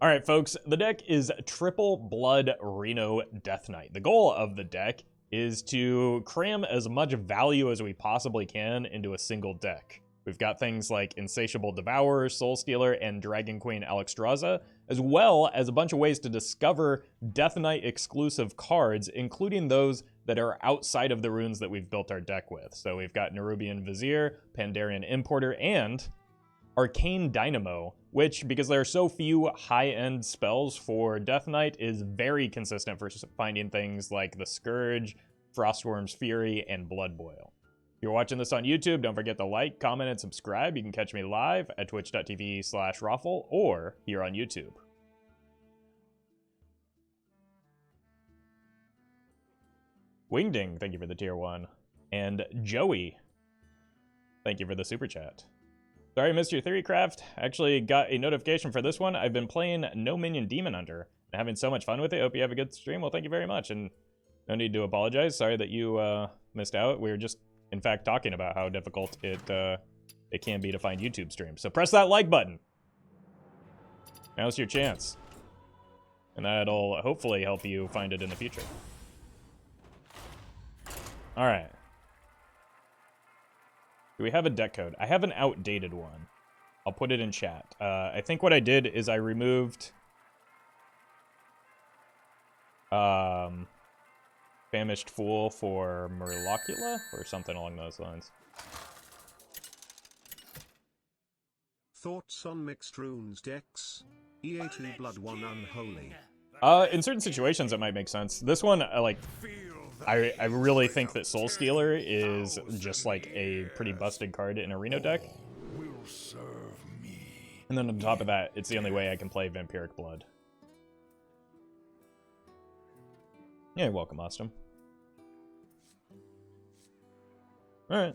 All right, folks, the deck is Triple Blood Reno Death Knight. The goal of the deck is to cram as much value as we possibly can into a single deck. We've got things like Insatiable Devourer, Soul Stealer, and Dragon Queen Alexstrasza, as well as a bunch of ways to discover Death Knight exclusive cards, including those that are outside of the runes that we've built our deck with. So we've got Nerubian Vizier, Pandaren Importer, and Arcane Dynamo, which, because there are so few high-end spells for Death Knight, is very consistent for finding things like the Scourge, Frostworm's Fury, and Blood Boil. If you're watching this on YouTube, don't forget to like, comment, and subscribe. You can catch me live at twitch.tv/Roffle or here on YouTube. Wingding, thank you for the tier 1. And Joey, thank you for the super chat. Sorry I missed your theory craft. Actually got a notification for this one. I've been playing No Minion Demon Hunter and having so much fun with it. Hope you have a good stream. Well, thank you very much. And no need to apologize. Sorry that you missed out. We were just, in fact, talking about how difficult it can be to find YouTube streams. So press that like button. Now's your chance. And that'll hopefully help you find it in the future. All right. Do we have a deck code? I have an outdated one. I'll put it in chat. I think what I did is I removed Famished Fool for Murlocula or something along those lines. Thoughts on mixed runes decks? EA2 Blood 1 Unholy. In certain situations it might make sense. This one, I really think that Soul Stealer is just like a pretty busted card in a Reno deck. And then on top of that, it's the only way I can play Vampiric Blood. Yeah, you're welcome, Austin. Alright.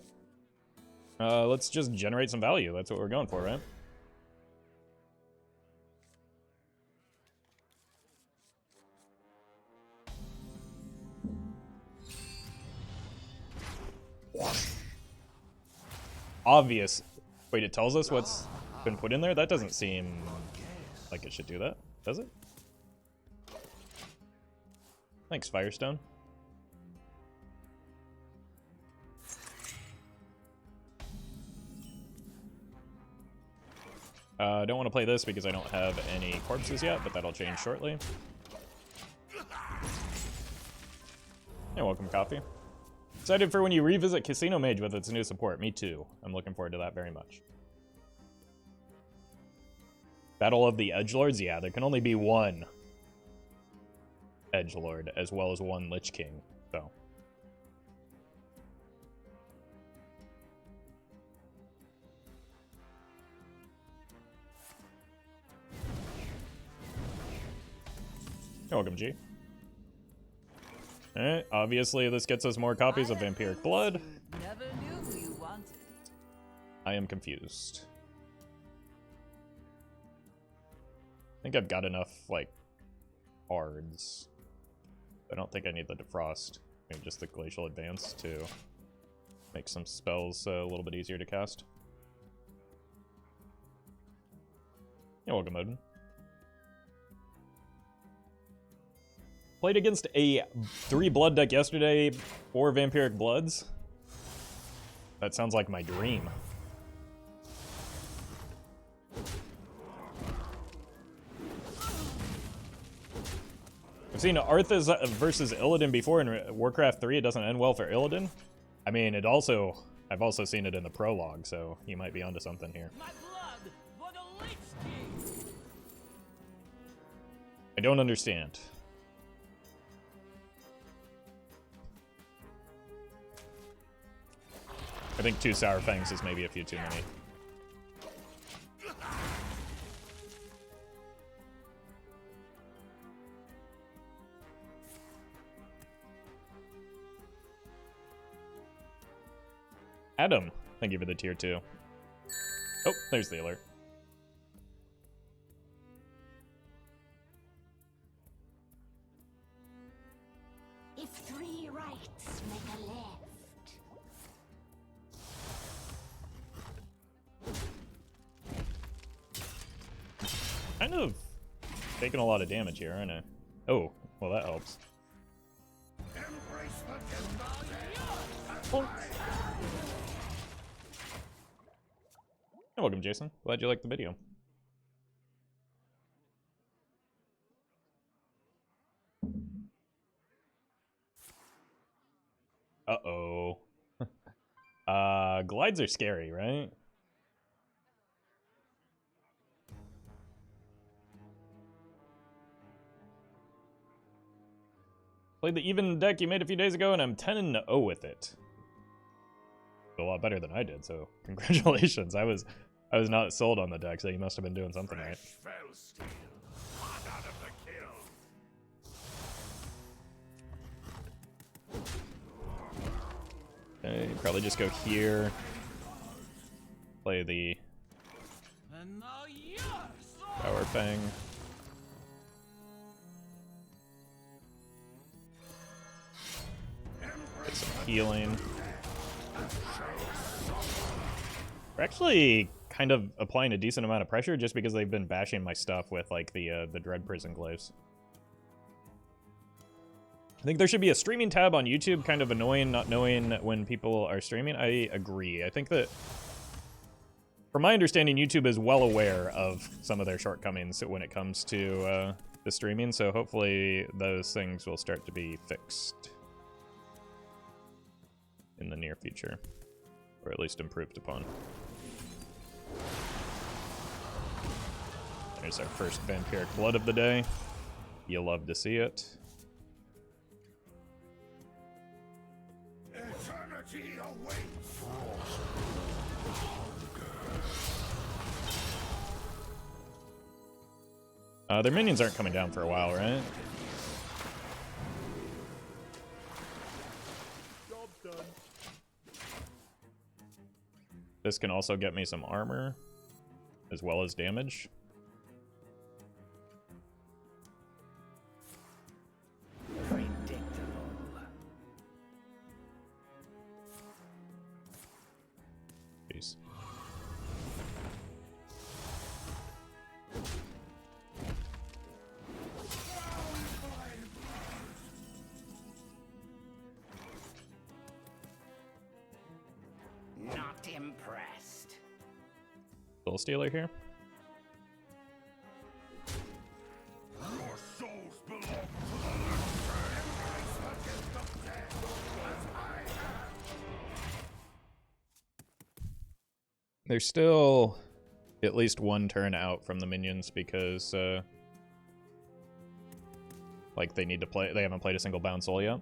Let's just generate some value. That's what we're going for, right? Obvious. Wait, it tells us what's been put in there? That doesn't seem like it should do that, does it? Thanks, Firestone. I don't want to play this because I don't have any corpses yet, but that'll change shortly. Yeah, welcome, Coffee. Excited for when you revisit Casino Mage with its new support. Me too. I'm looking forward to that very much. Battle of the Edgelords? Yeah, there can only be one Edgelord, as well as one Lich King, so. You're welcome, G. Alright, obviously this gets us more copies of Vampiric Blood. Never knew you wanted. I am confused. I think I've got enough, like, cards. I don't think I need the Defrost. Maybe just the Glacial Advance to make some spells a little bit easier to cast. You're welcome, Odin. Played against a 3-blood deck yesterday, 4 Vampiric Bloods. That sounds like my dream. I've seen Arthas versus Illidan before in Warcraft 3. It doesn't end well for Illidan. I mean, I've also seen it in the prologue, so you might be onto something here. My blood for the Lich King. I don't understand. I think 2 Saurfangs is maybe a few too many. Adam, thank you for the tier 2. Oh, there's the alert. If 3 rights make a left. Kind of Taking a lot of damage here, aren't I? Oh, well that helps. Oh. You're welcome, Jason. Glad you liked the video. Uh-oh. Glides are scary, right? Played the even deck you made a few days ago, and I'm 10-0 with it. A lot better than I did, so congratulations. I was not sold on the deck, so you must have been doing something right. Okay, probably just go here. Play the Power Fang. Get some healing. We're actually kind of applying a decent amount of pressure just because they've been bashing my stuff with like the Dread Prison Glaives. I think there should be a streaming tab on YouTube. Kind of annoying not knowing when people are streaming. I agree. I think that, from my understanding, YouTube is well aware of some of their shortcomings when it comes to the streaming, so hopefully those things will start to be fixed in the near future, or at least improved upon. There's our first Vampiric Blood of the day. You'll love to see it. Eternity awaits. Their minions aren't coming down for a while, right? Job done. This can also get me some armor, as well as damage. Jeez. Not impressed. Soul Stealer here. Your souls belong to the There's still at least one turn out from the minions because, like, they need to play. They haven't played a single bound soul yet.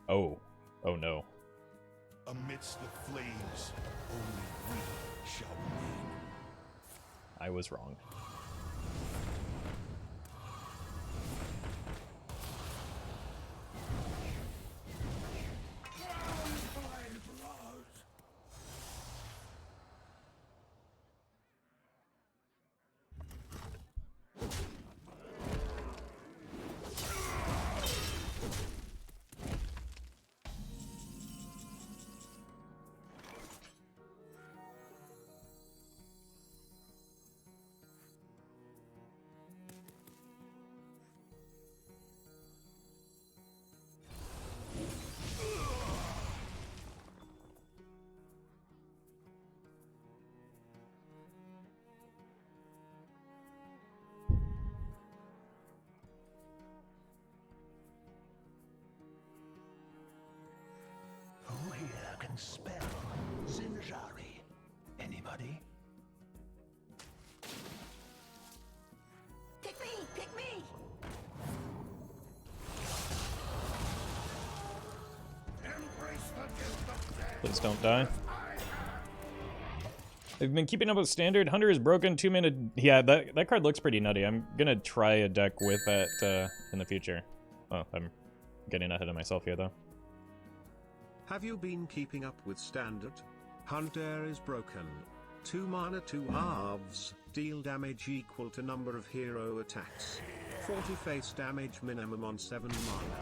Oh, oh no! Amidst the flames, only we shall remain. I was wrong. Who here can spell Zinjari? Anybody? Pick me! Pick me! Embrace the gift of death. Please don't die. They've been keeping up with standard. Hunter is broken. 2-minute. Yeah, that card looks pretty nutty. I'm gonna try a deck with that in the future. Oh, I'm getting ahead of myself here though. Have you been keeping up with standard? Hunter is broken. 2 mana 2 halves, deal damage equal to number of hero attacks. 40 face damage minimum on 7 mana.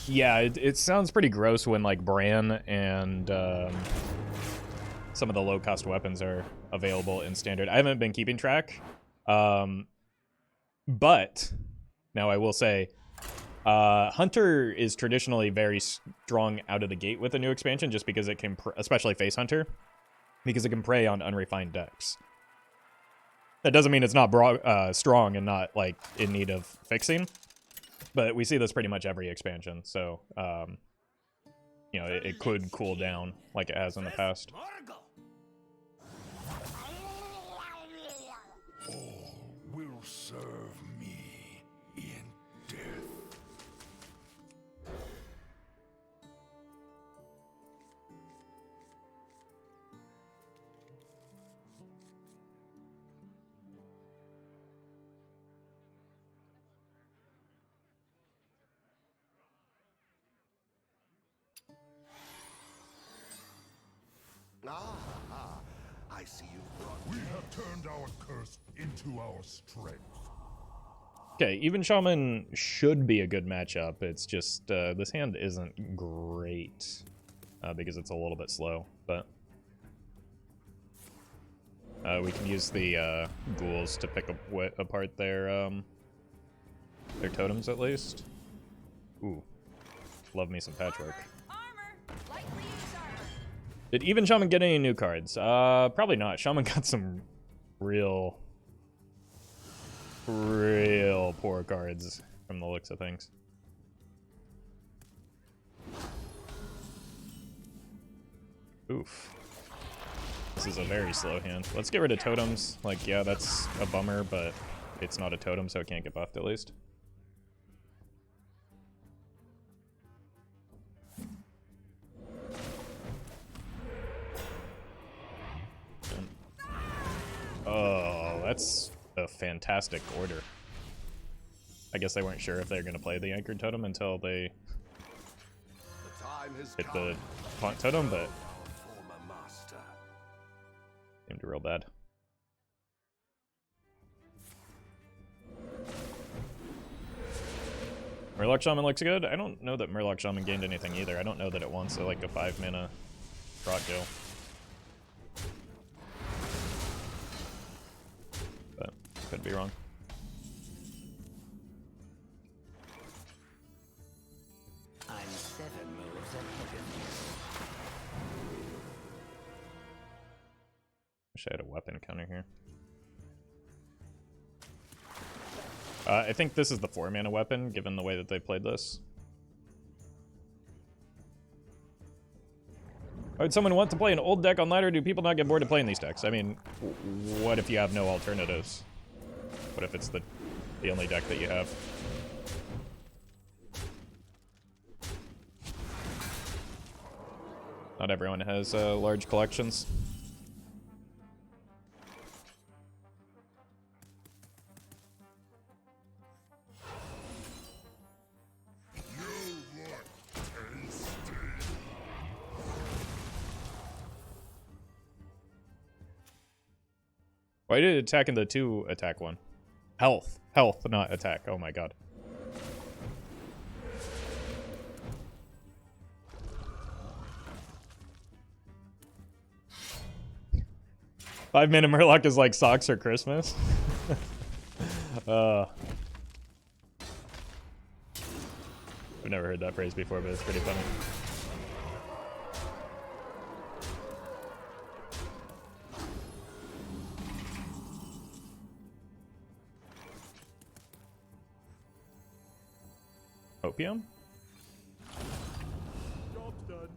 Yeah, it sounds pretty gross when like Brann and some of the low-cost weapons are available in standard. I haven't been keeping track, but now I will say, Hunter is traditionally very strong out of the gate with a new expansion, just because it can, especially Face Hunter, because it can prey on unrefined decks. That doesn't mean it's not strong and not like in need of fixing, but we see this pretty much every expansion. So, you know, it could cool down like it has in the past. All will serve me in death. I see you brought. We have turned our curse into our strength. Okay, even Shaman should be a good matchup. It's just this hand isn't great because it's a little bit slow, but we can use the ghouls to pick apart their totems at least. Ooh, love me some patchwork. Did even Shaman get any new cards? Probably not. Shaman got some real poor cards from the looks of things. Oof. This is a very slow hand. Let's get rid of totems. Like, yeah, that's a bummer, but it's not a totem, so it can't get buffed at least. Oh, that's a fantastic order. I guess they weren't sure if they were going to play the Anchored Totem until they hit the Taunt Totem, but seemed real bad. Murloc Shaman looks good. I don't know that Murloc Shaman gained anything either. I don't know that it wants like a 5-mana Rot Kill. But could be wrong. I'm 7 moves ahead of you. Wish I had a weapon counter here. I think this is the 4-mana weapon, given the way that they played this. Why would someone want to play an old deck on ladder? Do people not get bored of playing these decks? I mean, what if you have no alternatives? What if it's the only deck that you have? Not everyone has large collections. Why did it attack in the 2-attack one? Health. Health, not attack. Oh my god. Five-mana Murloc is like socks for Christmas. I've never heard that phrase before, but it's pretty funny. Opium? Job's done.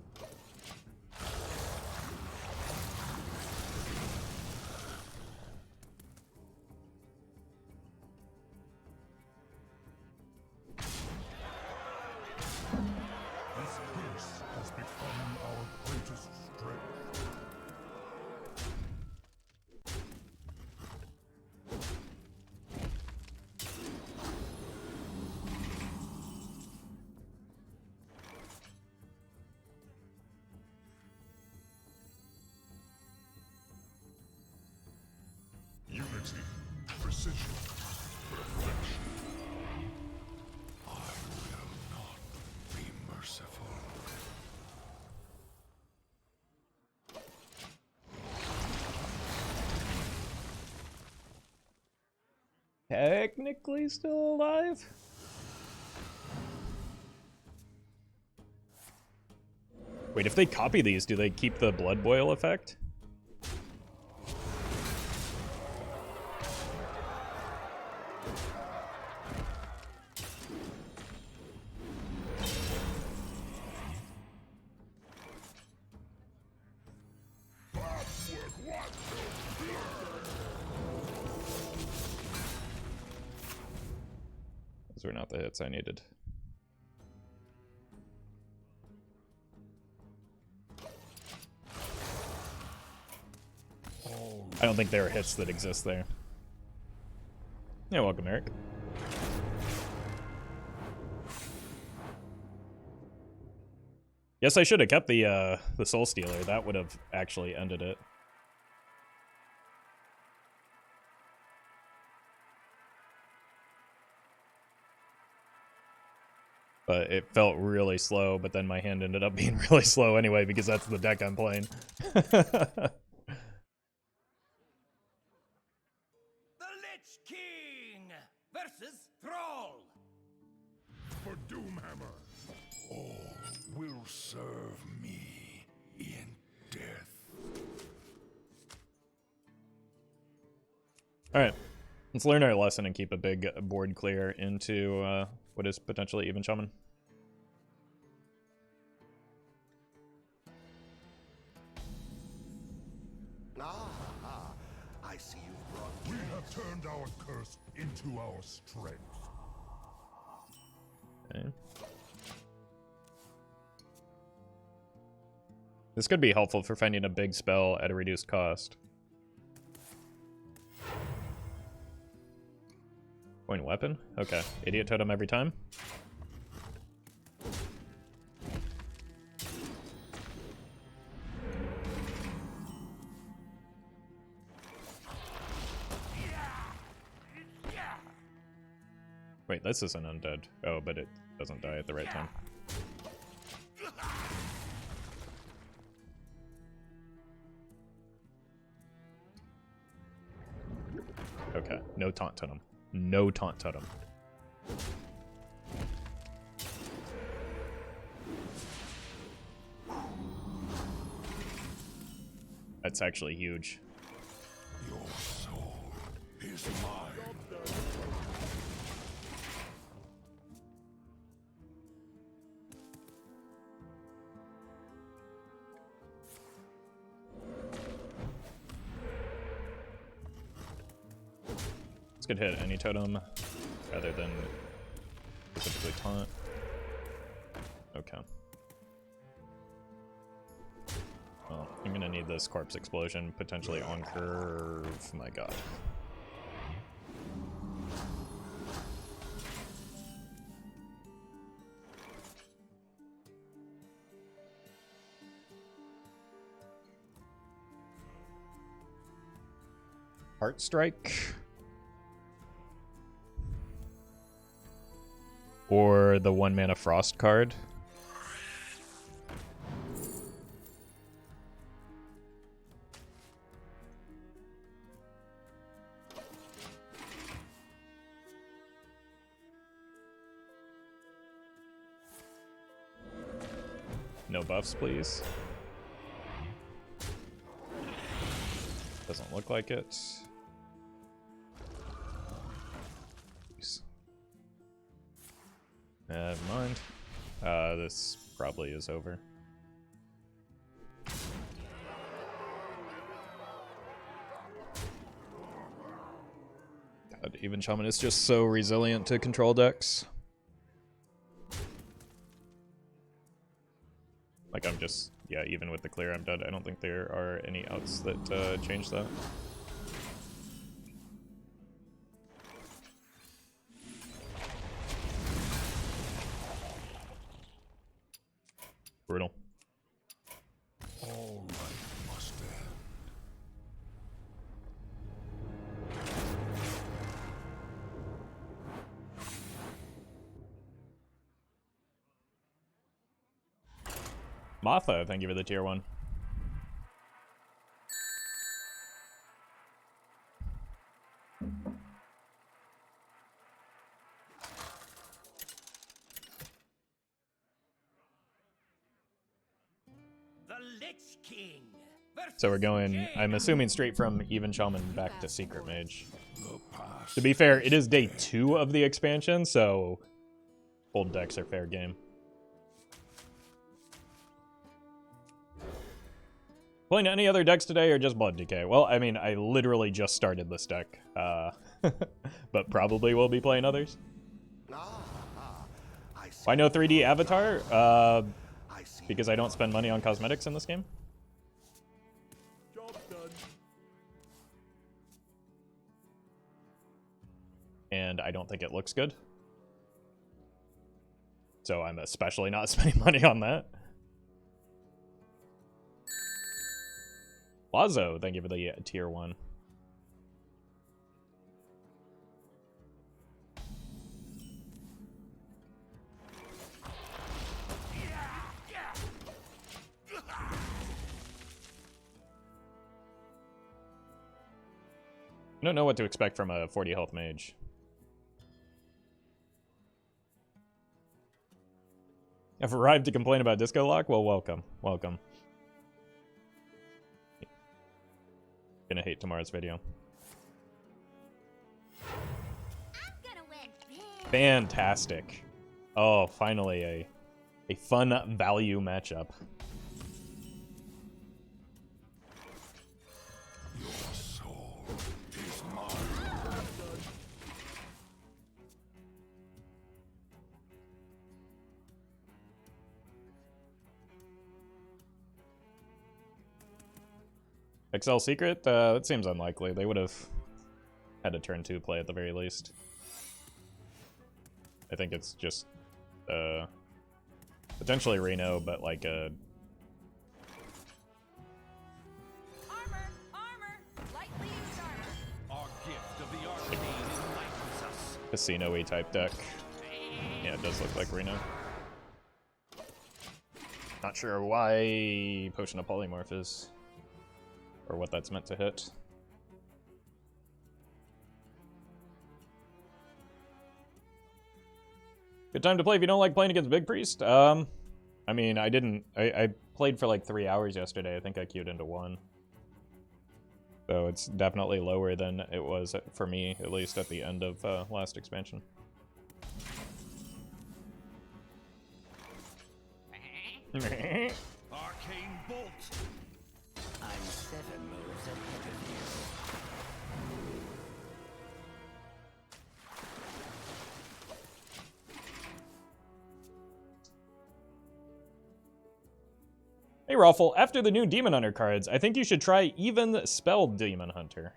This curse has become our greatest strength. technically still alive. Wait, if they copy these, do they keep the blood boil effect? Those were not the hits I needed. I don't think there are hits that exist there. Yeah, welcome, Eric. Yes, I should have kept the Soul Stealer. That would have actually ended it. But it felt really slow, but then my hand ended up being really slow anyway because that's the deck I'm playing. Versus Thrall. For Doomhammer, all will serve me in death. Alright, let's learn our lesson and keep a big board clear into what is potentially Even Shaman. I see you've brought. We have turned our curse into our strength. Okay. This could be helpful for finding a big spell at a reduced cost. Point weapon? Okay. Idiot Totem every time? Wait, this isn't undead. Oh, but it doesn't die at the right time. Okay, no taunt totem. No taunt totem. That's actually huge. Your soul is mine. Could hit any totem rather than specifically taunt. Okay. Well, I'm gonna need this corpse explosion potentially on curve. My god. Heart Strike. Or the 1-mana Frost card. No buffs, please. Doesn't look like it. Never mind. This probably is over. God, Even Shaman is just so resilient to control decks. Like, I'm just, yeah, even with the clear, I'm dead. I don't think there are any outs that change that. Brutal. All right, must end. Matha, thank you for the tier 1. Lich King. So we're going, I'm assuming, straight from Even Shaman back to Secret Mage. To be fair, it is day 2 of the expansion, so old decks are fair game. Playing any other decks today or just Blood Decay? Well, I mean, I literally just started this deck, but probably will be playing others. Why no 3D avatar? Because I don't spend money on cosmetics in this game. And I don't think it looks good. So I'm especially not spending money on that. Lazo, thank you for the tier 1. I don't know what to expect from a 40 health mage. I've arrived to complain about Disco Lock? Well, welcome. Welcome. Gonna hate tomorrow's video. I'm gonna win big. Fantastic. Oh, finally a fun value matchup. Your soul is mine. XL Secret? That seems unlikely. They would have had a turn 2 play at the very least. I think it's just potentially Reno, but like a Armor, lightly used armor. Our gift of the Arcane enlightens us. casino-y type deck. Yeah, it does look like Reno. Not sure why Potion of Polymorph is, or what that's meant to hit. Good time to play if you don't like playing against Big Priest. I mean, I played for like 3 hours yesterday. I think I queued into 1. So it's definitely lower than it was for me, at least at the end of last expansion. Arcane Bolt. I'm 7 moves ahead of you. Hey Roffle, after the new Demon Hunter cards, I think you should try even Spelled Demon Hunter.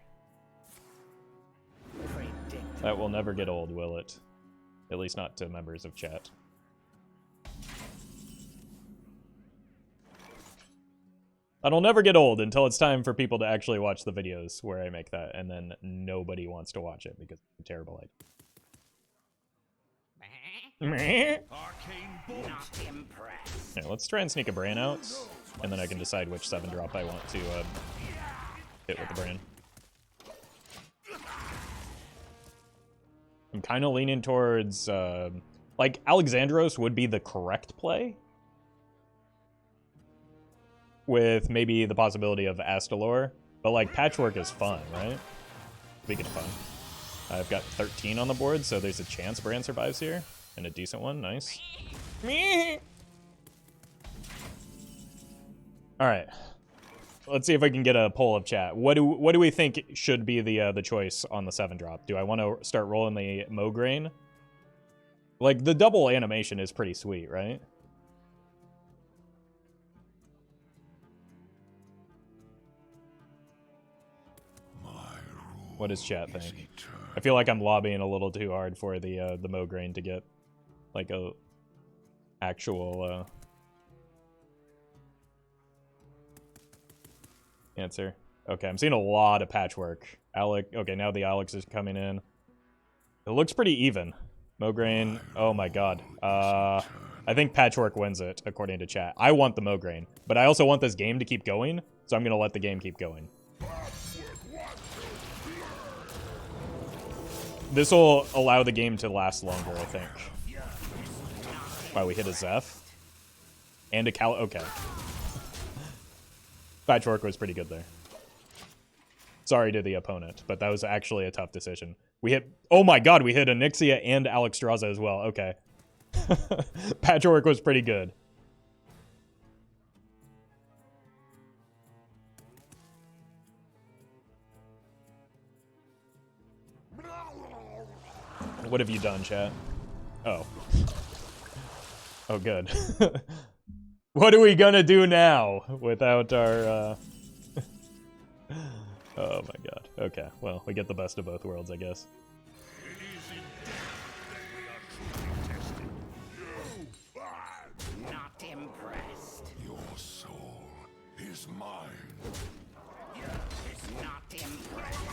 Predictable. That will never get old, will it? At least not to members of chat. That'll never get old until it's time for people to actually watch the videos where I make that, and then nobody wants to watch it because it's a terrible idea. Arcane Bolt. Not impressed. Yeah, let's try and sneak a Brann out, and then I can decide which 7-drop I want to hit with the Brann. I'm kind of leaning towards, like, Alexandros would be the correct play, with maybe the possibility of Astalor, but, like, Patchwork is fun, right? Be good fun. I've got 13 on the board, so there's a chance Brann survives here, and a decent one. Nice. All right, let's see if I can get a poll of chat. What do we think should be the choice on the 7-drop? Do I want to start rolling the Mograine? Like, the double animation is pretty sweet, right? What does chat think? I feel like I'm lobbying a little too hard for the Mograine to get like a actual answer. Okay, I'm seeing a lot of Patchwork. Alec, okay, now the Alex is coming in. It looks pretty even. Mograine, oh my god. I think Patchwork wins it, according to chat. I want the Mograine, but I also want this game to keep going, so I'm gonna let the game keep going. This will allow the game to last longer, I think. Wow, we hit a Zeph. And a Cal... Okay. Patchwork was pretty good there. Sorry to the opponent, but that was actually a tough decision. We hit... Oh my god, we hit Onyxia and Alexstrasza as well. Okay. Patchwork was pretty good. What have you done, chat? Oh. Oh, good. What are we gonna do now without our, Oh my god. Okay, well, we get the best of both worlds, I guess. Not impressed. Your soul is mine. Not impressed.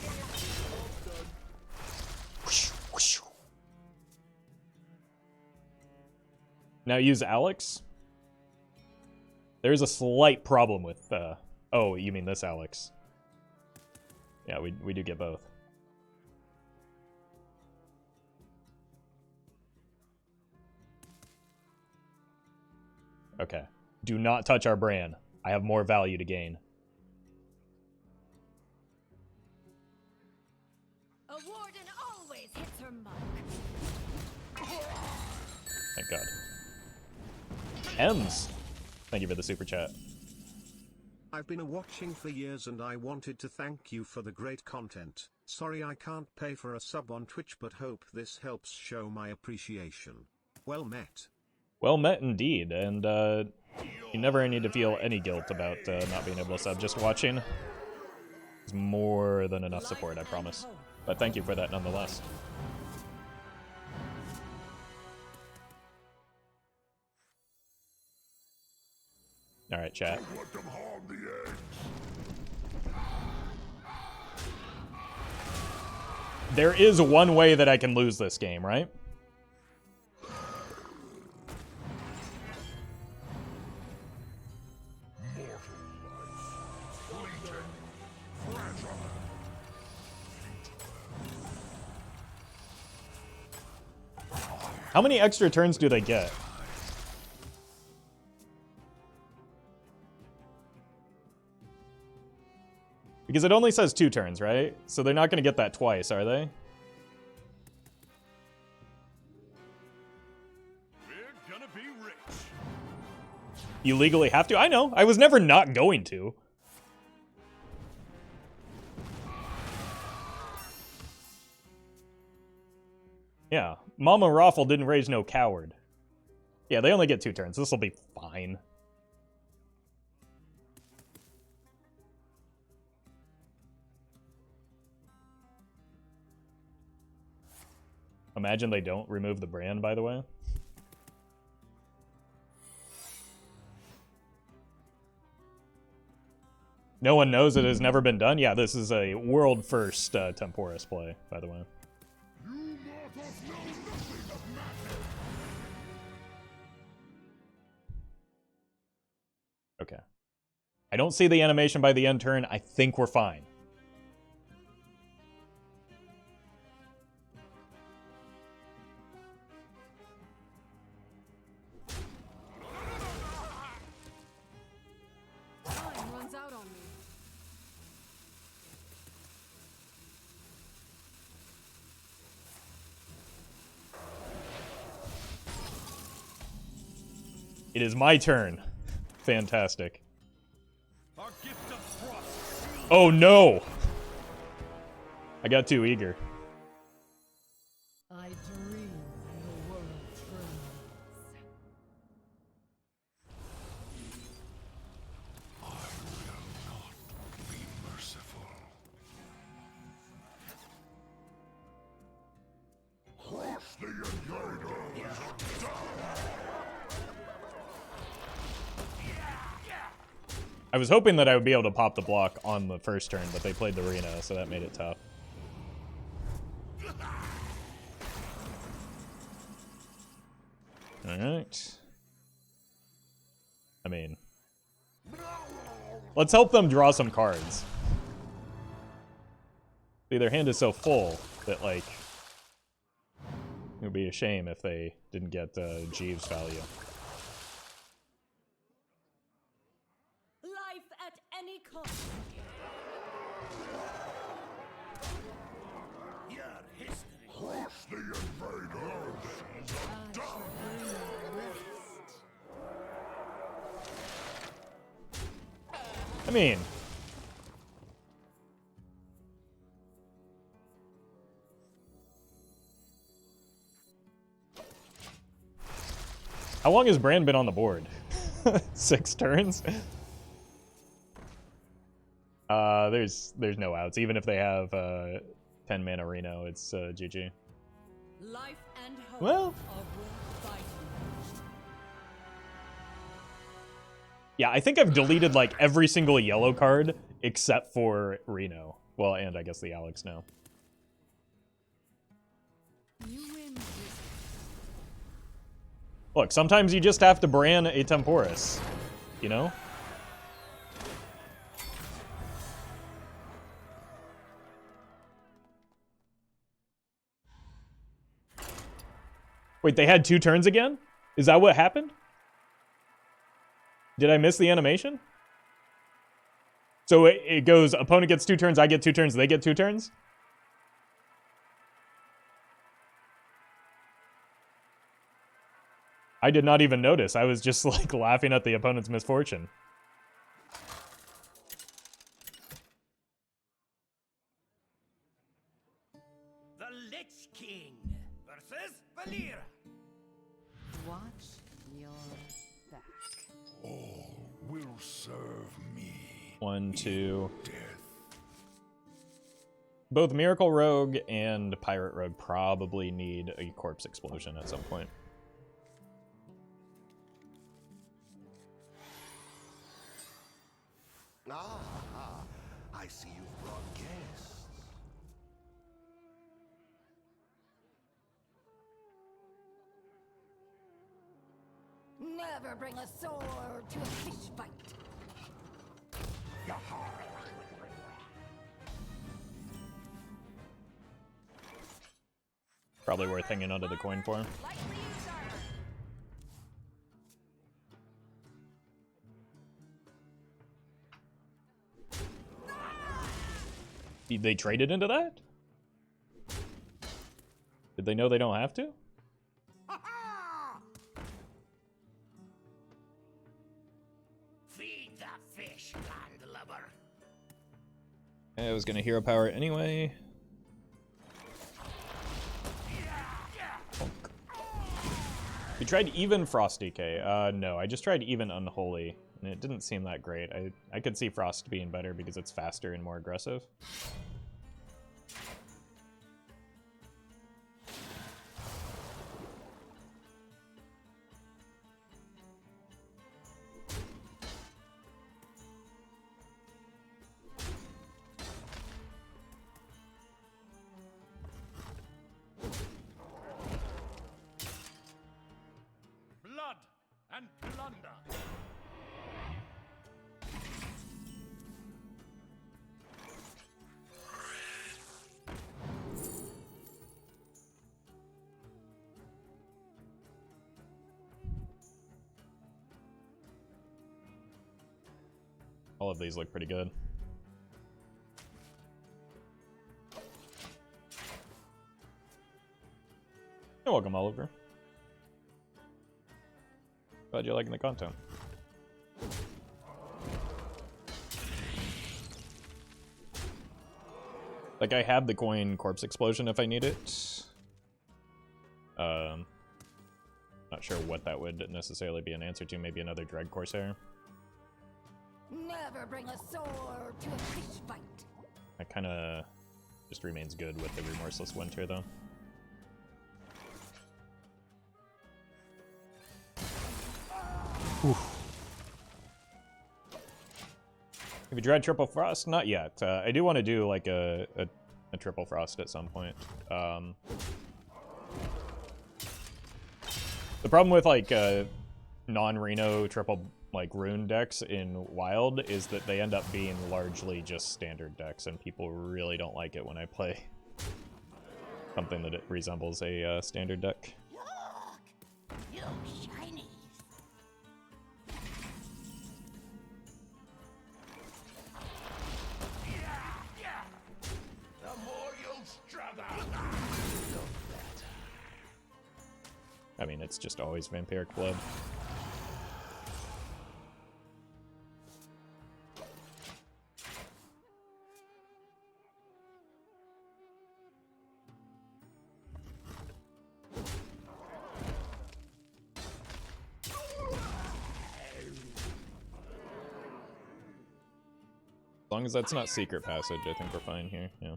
Now use Alex. There's a slight problem with, oh, you mean this Alex. Yeah, we do get both. Okay. Do not touch our Brann. I have more value to gain. A warden always hits her mark. Thank God. Ems. Thank you for the super chat. I've been watching for years and I wanted to thank you for the great content. Sorry I can't pay for a sub on Twitch, but hope this helps show my appreciation. Well met. Well met indeed, and you never need to feel any guilt about not being able to sub. Just watching is more than enough support, I promise. But thank you for that nonetheless. Alright, chat. Let them harm the eggs. There is one way that I can lose this game, right? How many extra turns do they get? Because it only says 2 turns, right? So they're not going to get that twice, are they? We're gonna be rich. You legally have to? I know. I was never not going to. Yeah. Mama Roffle didn't raise no coward. Yeah, they only get 2 turns. This will be fine. Imagine they don't remove the Brann, by the way. No one knows it has never been done? Yeah, this is a world first Temporis play, by the way. You mortals know nothing of magic. Okay. I don't see the animation by the end turn. I think we're fine. Time runs out on me. It is my turn. Fantastic. Our gift of frost. Oh no! I got too eager. I dream and the world trembles. I will not be merciful. Crush the invaders down. I was hoping that I would be able to pop the block on the first turn, but they played the Reno, so that made it tough. Alright. I mean... let's help them draw some cards. See, their hand is so full that, like... it would be a shame if they didn't get Jeeves value. Life at any I mean, how long has Brann been on the board? 6 turns? There's no outs. Even if they have 10 mana Reno, it's GG. Life and hope Well, are worth fighting. yeah, I think I've deleted like every single yellow card except for Reno. Well, and I guess the Alex now. You win. Look, sometimes you just have to Brann a Temporis, you know? Wait, they had 2 turns again? Is that what happened? Did I miss the animation? So it goes, opponent gets 2 turns, I get 2 turns, they get 2 turns? I did not even notice. I was just like laughing at the opponent's misfortune. The Lich King versus Valir. Watch your back. All will serve me. 1, 2. Death. Both Miracle Rogue and Pirate Rogue probably need a Corpse Explosion at some point. I see you've brought guests. Never bring a sword to a fish fight. Probably worth hanging onto the coin for. Lightly used armor. They traded into that? Did they know they don't have to? Feed the fish, landlubber. I was gonna hero power it anyway. You tried even Frost DK. No, I just tried even Unholy, and it didn't seem that great. I could see Frost being better because it's faster and more aggressive. Blood and plunder. All of these look pretty good. You're welcome, Oliver. Glad you're liking the content. Like, I have the coin Corpse Explosion if I need it. Not sure what that would necessarily be an answer to. Maybe another Dread Corsair. Never bring a sword to a fish fight. That kind of just remains good with the Remorseless Winter, though. Have you tried Triple Frost? Not yet. I do want to do like a Triple Frost at some point. The problem with like non-Reno triple like rune decks in Wild is that they end up being largely just standard decks, and people really don't like it when I play something that it resembles a standard deck. Look, you shinies. The more you struggle. I mean, it's just always Vampiric Blood. long as that's not secret passage, I think we're fine here, yeah.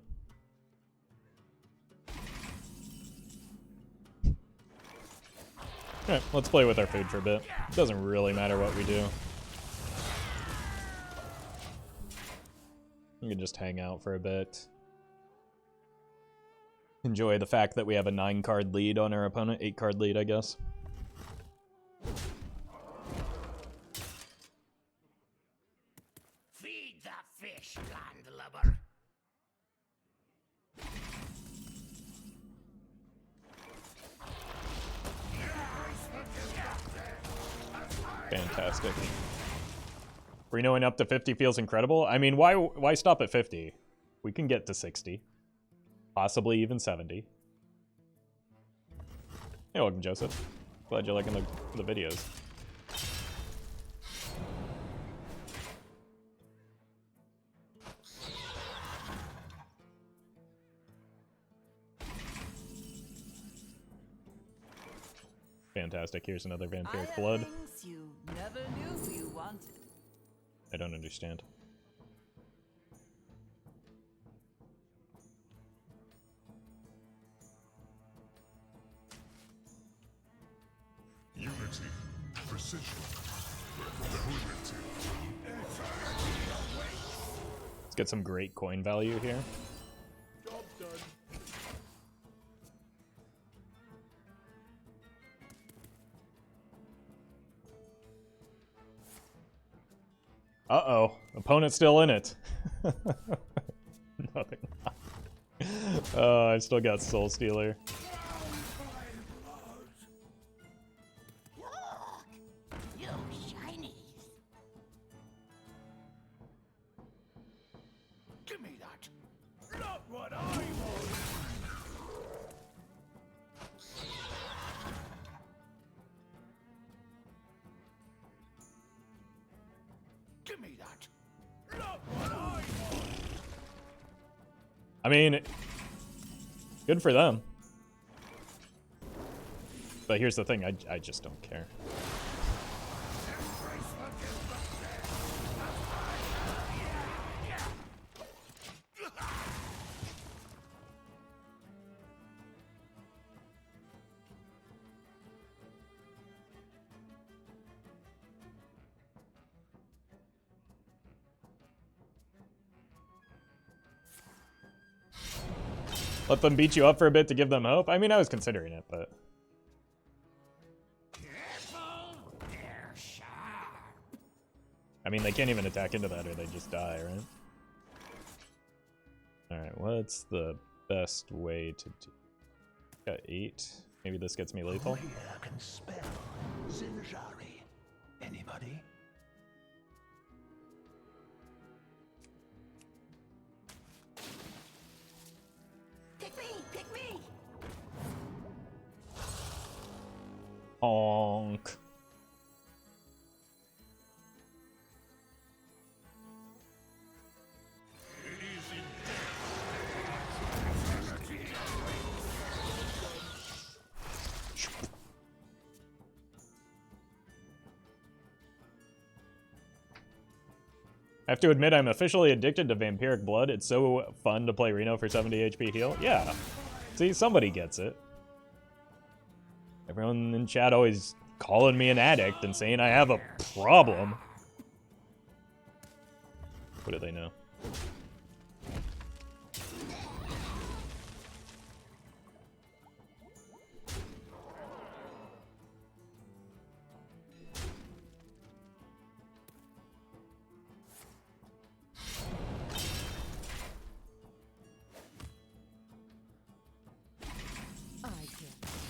Alright, let's play with our food for a bit. It doesn't really matter what we do. We can just hang out for a bit. Enjoy the fact that we have a 9-card lead on our opponent. 8-card lead, I guess. Feed the fish, landlubber. Fantastic. Renoing up to 50 feels incredible. I mean, why stop at 50? We can get to 60. Possibly even 70. Hey, welcome, Joseph. Glad you're liking the videos. Fantastic. Here's another Vampiric Blood. You never knew you wanted. I don't understand. Unity, precision, primitive. Let's get some great coin value here. Job done. Uh-oh. Opponent's still in it. Nothing. Oh, I still got Soul Stealer. You shinies. Give me that. Not what I want. Give me that. Not what I want. I mean, good for them. But here's the thing, I just don't care. Let them beat you up for a bit to give them hope? I mean, I was considering it, but... I mean, they can't even attack into that or they just die, right? Alright, what's the best way to do... Got 8. Maybe this gets me lethal? Can spell Zinjari. Anybody? Pick me! Pick me! Honk. I have to admit, I'm officially addicted to Vampiric Blood. It's so fun to play Reno for 70 HP heal. Yeah. See, somebody gets it. Everyone in chat always calling me an addict and saying I have a problem. What do they know?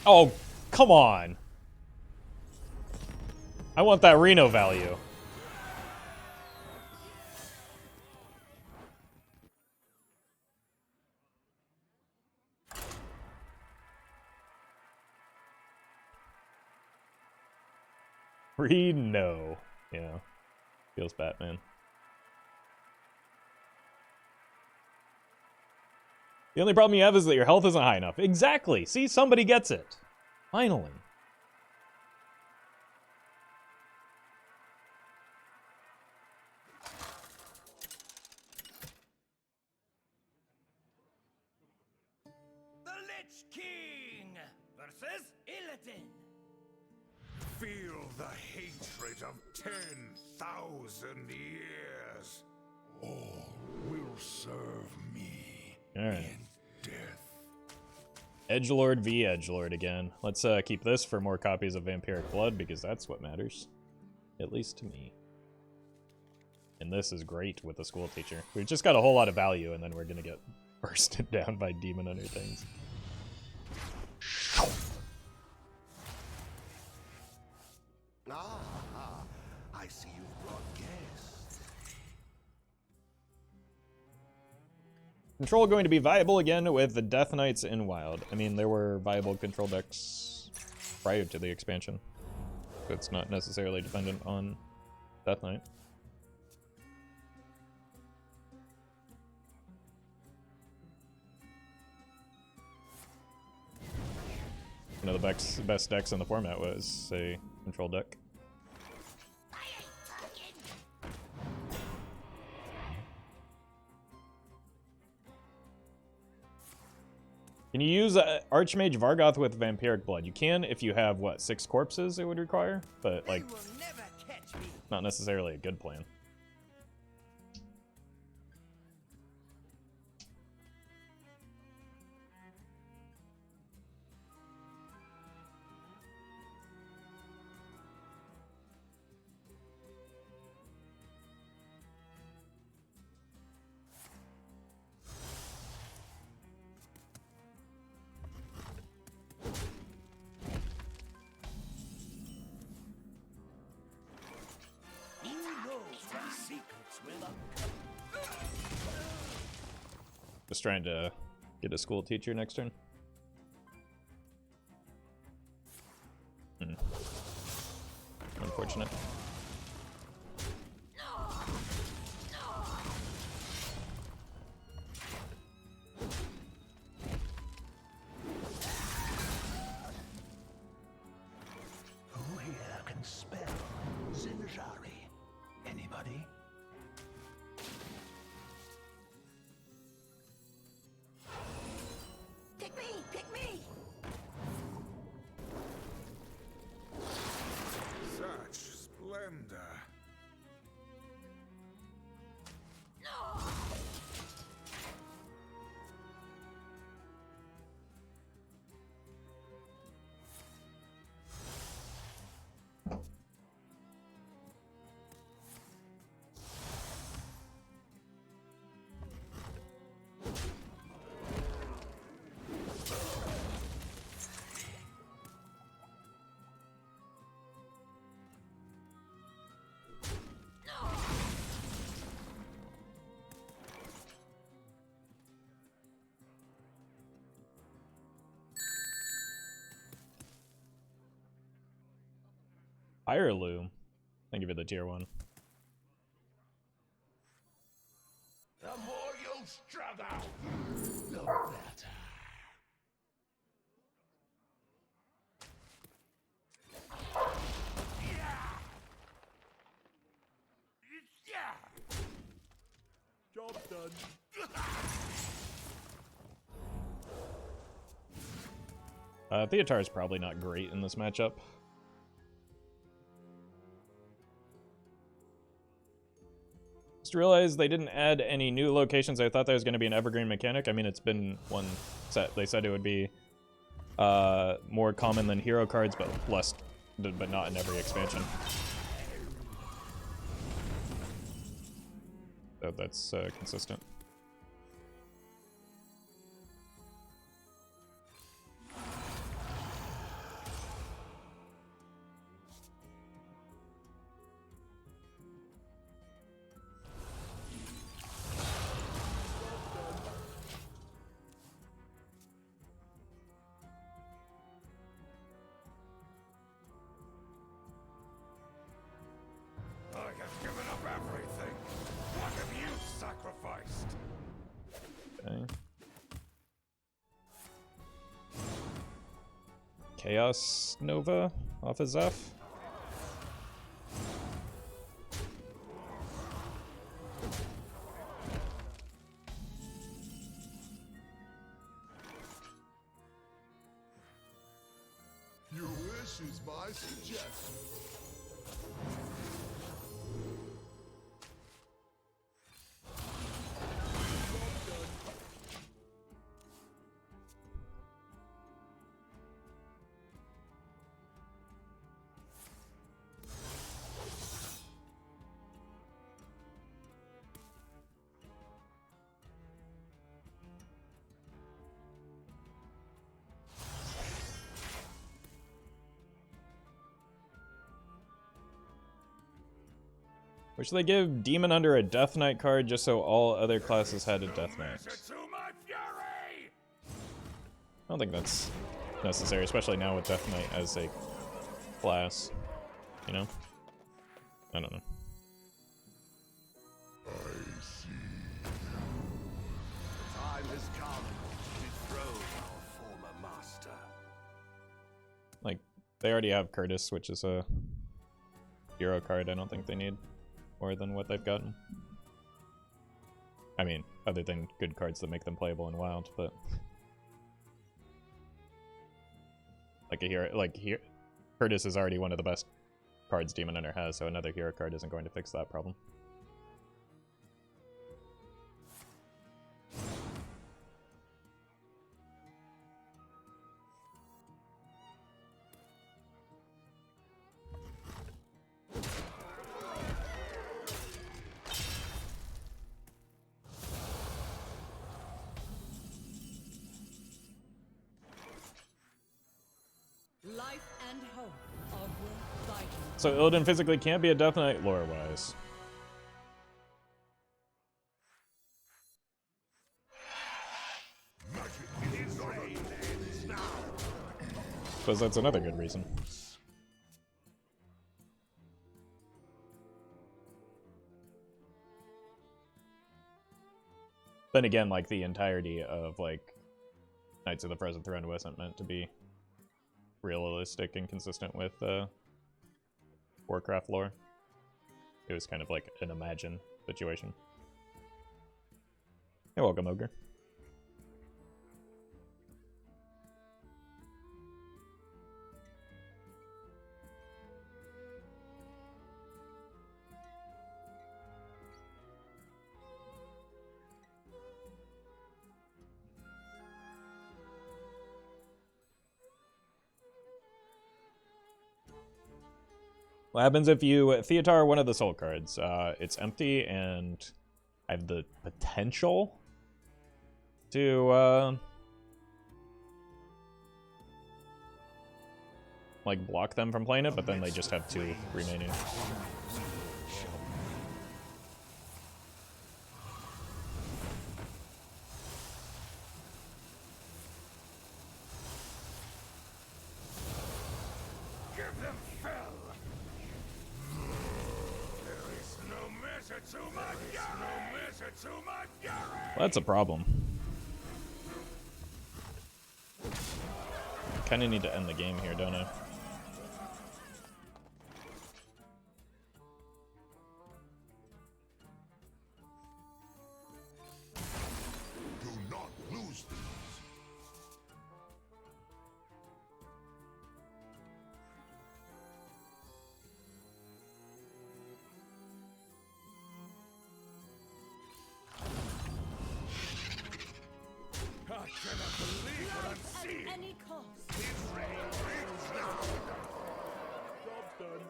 Oh, come on. I want that Reno value. Reno. Yeah. Feels Batman. The only problem you have is that your health isn't high enough. Exactly. See, somebody gets it. Finally. Feel the hatred of 10,000 years. All will serve me All right. in death. Edgelord v Edgelord again. Let's keep this for more copies of Vampiric Blood because that's what matters, at least to me. And this is great with the school teacher. We've just got a whole lot of value, and then we're gonna get bursted down by demon under things. I see you've brought guests. Control going to be viable again with the Death Knights in Wild. I mean, there were viable control decks prior to the expansion, so it's not necessarily dependent on Death Knight. You know, the best decks in the format was a control deck. I ain't talking. Can you use Archmage Vargoth with Vampiric Blood? You can if you have, what, 6 corpses it would require? But, like, They will never catch me. not necessarily a good plan. Just trying to get a school teacher next turn. Unfortunate. Who here can spell Zinjari? Anybody? Pick me! Pick me! Such splendor. Irelu. Thank you for the tier 1. The more you struggle, the better. Job done. Theotar is probably not great in this matchup. Just realized they didn't add any new locations. I thought there was going to be an evergreen mechanic. I mean, it's been one set. They said it would be more common than hero cards, but less, but not in every expansion. So that's consistent. I have given up everything. What have you sacrificed? Okay. Chaos Nova off of Zeph. Your wish is my I suggest. Which they give Demon under a Death Knight card just so all other classes had a Death Knight. I don't think that's necessary, especially now with Death Knight as a class. You know? I don't know. I see. The time has come to dethrone our former master. Like, they already have Curtis, which is a hero card. I don't think they need more than what they've gotten. I mean, other than good cards that make them playable in Wild, but like a hero, like here, Curtis is already one of the best cards Demon Hunter has, so another hero card isn't going to fix that problem. Life and hope are worth fighting. So Illidan physically can't be a Death Knight lore-wise. Suppose that's another good reason. Then again, like, the entirety of, like, Knights of the Frozen Throne wasn't meant to be realistic and consistent with Warcraft lore. It was kind of like an imagined situation. You're welcome, Ogre. What happens if you Theatar one of the soul cards? It's empty, and I have the potential to like block them from playing it, but then they just have 2 remaining. Well, that's a problem. Kinda need to end the game here, don't I? Do not lose these. I cannot believe what I'm seeing. At any cost. His reign begins now. Job's done.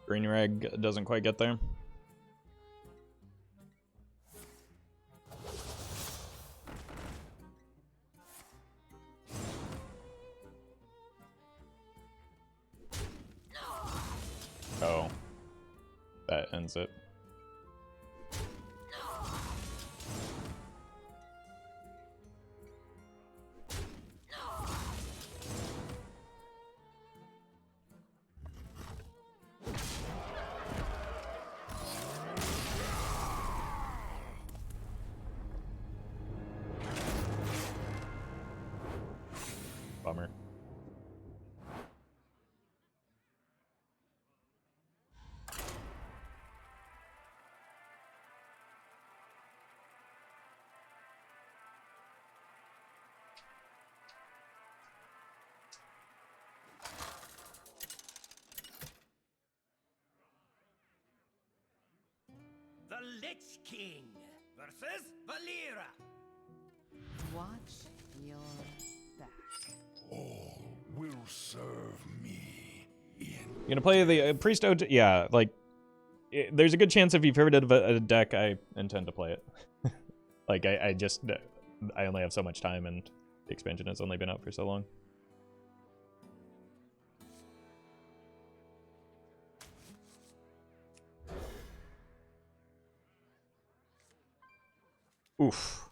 Green Reg doesn't quite get there. Oh, that ends it. Bummer. The Lich King versus Valera. Watch your back. All will serve me in. You gonna play the Priest OG? Yeah, like, there's a good chance if you've heard of a deck, I intend to play it. Like, I only have so much time, and the expansion has only been out for so long. Oof.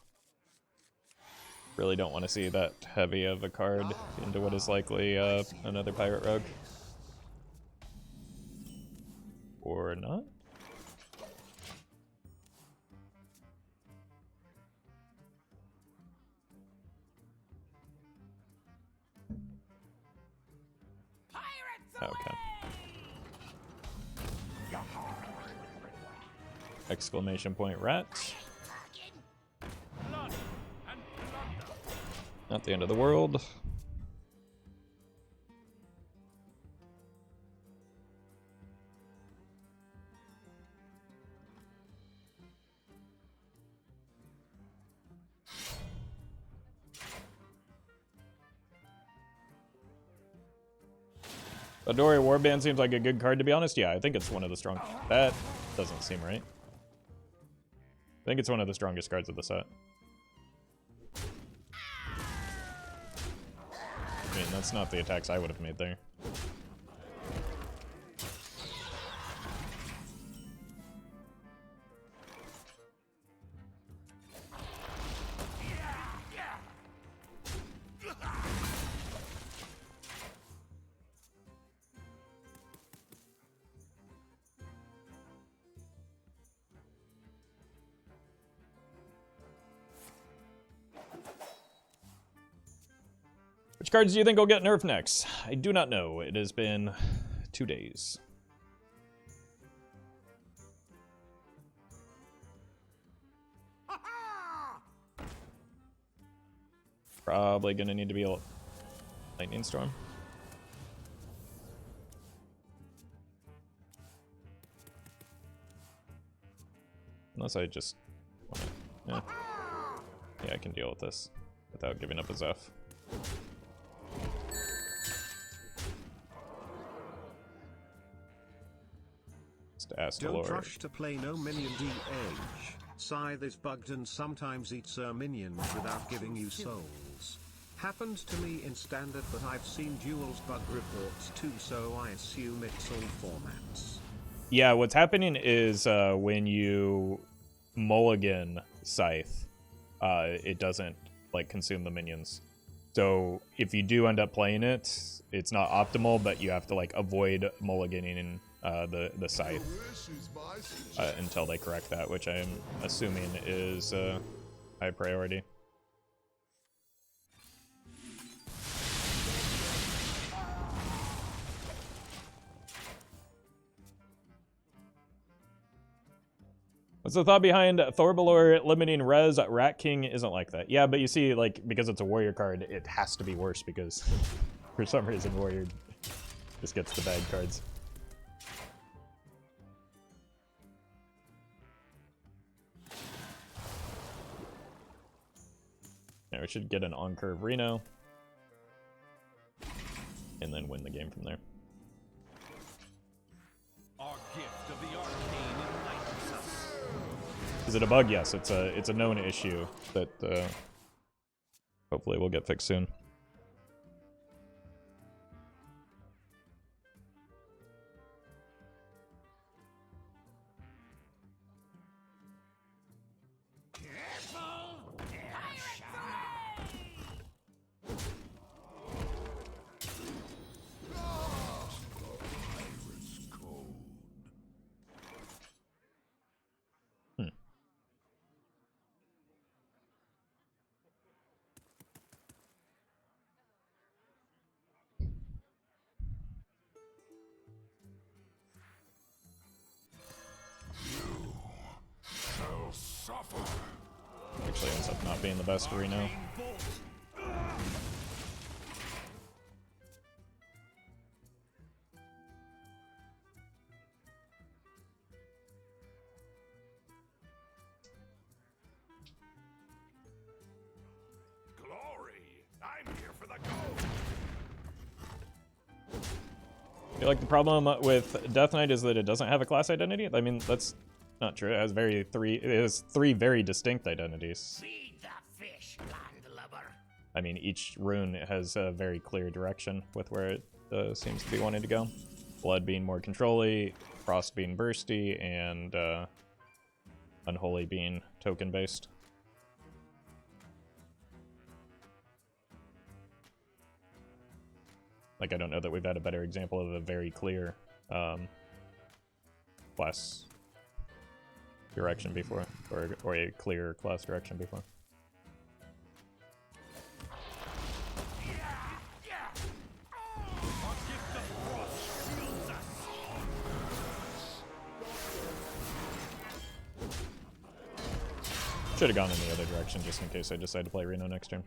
Really don't want to see that heavy of a card into what is likely another Pirate Rogue. Or not? Okay. Exclamation point rat. Not the end of the world. Adori Warband seems like a good card, to be honest. Yeah, I think it's one of the strong. That doesn't seem right. I think it's one of the strongest cards of the set. I mean, that's not the attacks I would have made there. Which cards do you think will get nerfed next? I do not know. It has been 2 days. Probably gonna need to be a lightning storm. Unless I just wanna, yeah, I can deal with this without giving up a Zeph. Don't rush to play no minion DH. Scythe is bugged and sometimes eats minions without giving you souls. Happened to me in standard, but I've seen duels bug reports too, so I assume it's all formats. Yeah, what's happening is when you mulligan Scythe, it doesn't like consume the minions. So if you do end up playing it, it's not optimal, but you have to like avoid mulliganing the Scythe until they correct that, which I'm assuming is high priority. What's the thought behind Thorbalor limiting res? Rat King isn't like that. Yeah, but you see, like, because it's a warrior card, it has to be worse because for some reason warrior just gets the bad cards. Yeah, we should get an on-curve Reno and then win the game from there. Our gift of the arcane enlightens us. Is it a bug? Yes, it's a known issue that hopefully will get fixed soon. Actually ends up not being the best Reno. feel like the problem with Death Knight is that it doesn't have a class identity. I mean, that's not true. It has three very distinct identities. Feed the fish, landlubber. I mean, each rune has a very clear direction with where it seems to be wanting to go. Blood being more control-y, Frost being bursty, and Unholy being token-based. Like, I don't know that we've had a better example of a very clear class direction before, or a clear class direction before. Should have gone in the other direction just in case I decide to play Reno next turn.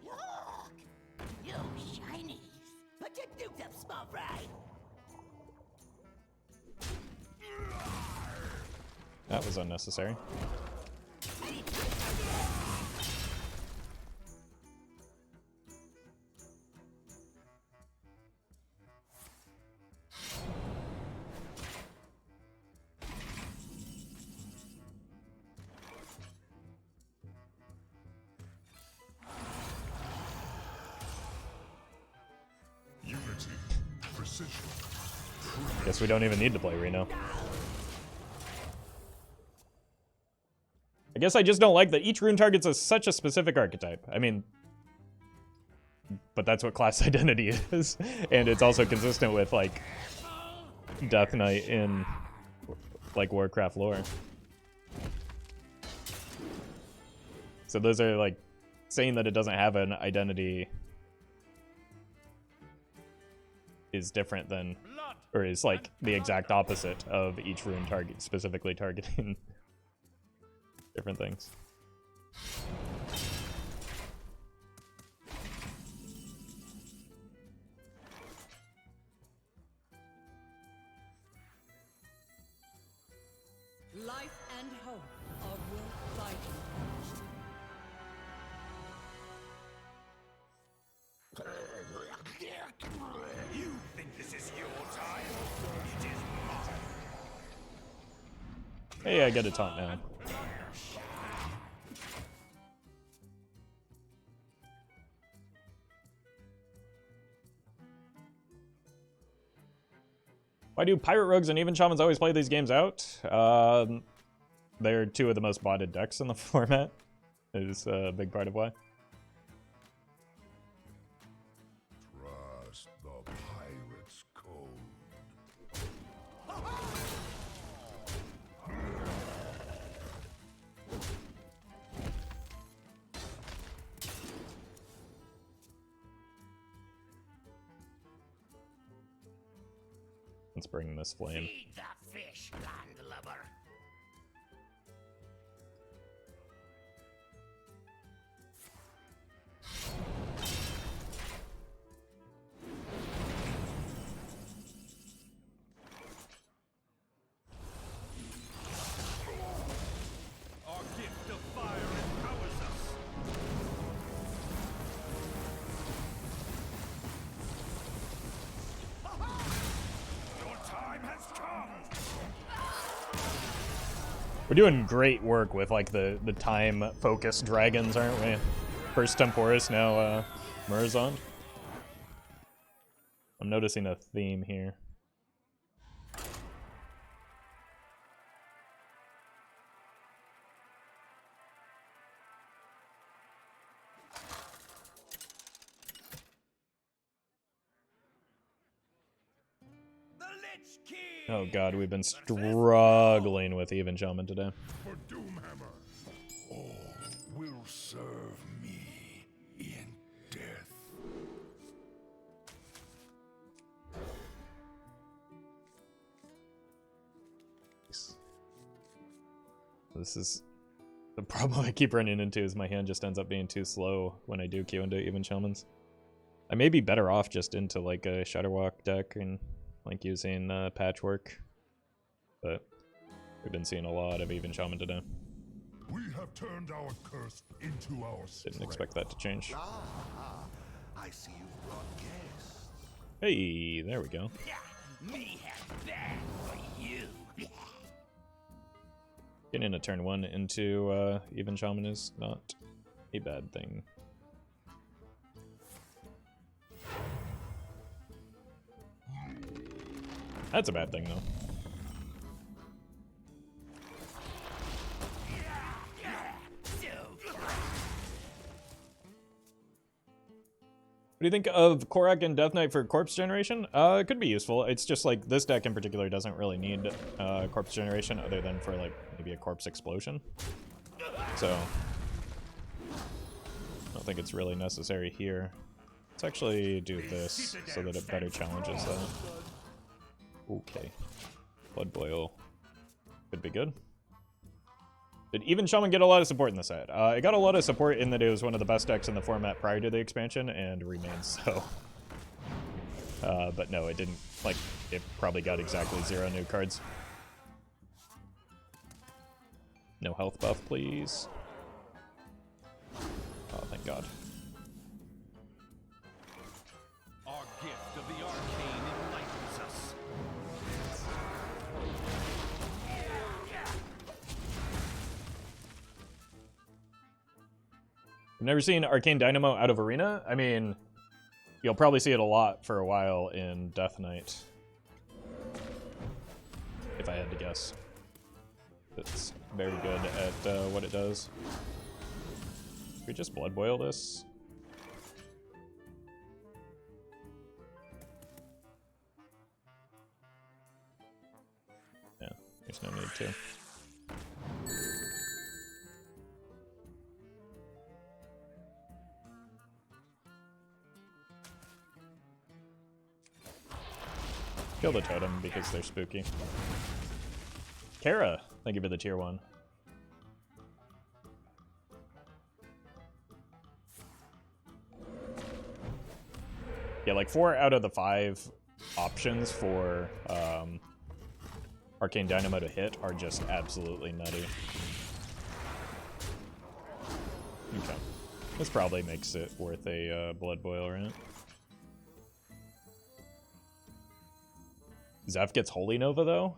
Look! You shinies! Put your dukes up, small fry! That was unnecessary. Guess we don't even need to play Reno. I guess I just don't like that each rune targets such a specific archetype. I mean, but that's what class identity is. And it's also consistent with, like, Death Knight in, like, Warcraft lore. So those are, like, saying that it doesn't have an identity is different than, or is like the exact opposite of each rune target, specifically targeting different things. Life and hope are worth fighting. You think this is your time? It is mine. Hey, I get a taunt now. Why do Pirate Rogues and even Shamans always play these games out? They're two of the most botted decks in the format. Is a big part of why. Trust the pirate's code. Let's bring this flame. Feed the fish, landlubber. Our gift of fire empowers us. Your time has come. We're doing great work with like the time-focused dragons, aren't we? First Temporis, now Murazond. I'm noticing a theme here. The Lich King. Oh god, we've been struggling with Even Shaman today. For Doomhammer, all will serve me in death. This is the problem I keep running into, is my hand just ends up being too slow when I do queue into Even Shamans. I may be better off just into like a Shadowwalk deck and like using Patchwork, but we've been seeing a lot of Even Shaman today. We have turned our curse into our strength. Didn't expect that to change. I see you brought guests. Hey, there we go. Me have bad for you. Getting a turn 1 into Even Shaman is not a bad thing. That's a bad thing, though. What do you think of Korak and Death Knight for corpse generation? It could be useful. It's just like this deck in particular doesn't really need corpse generation other than for like maybe a corpse explosion. So I don't think it's really necessary here. Let's actually do this so that it better challenges that. Okay. Blood Boil could be good. Did Even Shaman get a lot of support in the set? It got a lot of support in that it was one of the best decks in the format prior to the expansion, and remains so. But no, it didn't. Like, it probably got exactly 0 new cards. No health buff, please. Oh, thank God. Our gift of the arcane enlightens us. I've never seen Arcane Dynamo out of Arena. I mean, you'll probably see it a lot for a while in Death Knight. If I had to guess. It's very good at what it does. Should we just Blood Boil this? Yeah, there's no need to. Kill the totem because they're spooky. Kara, thank you for the tier 1. Yeah, like 4 out of the 5 options for Arcane Dynamo to hit are just absolutely nutty. Okay. This probably makes it worth a Blood Boil, right? Zeph gets Holy Nova, though?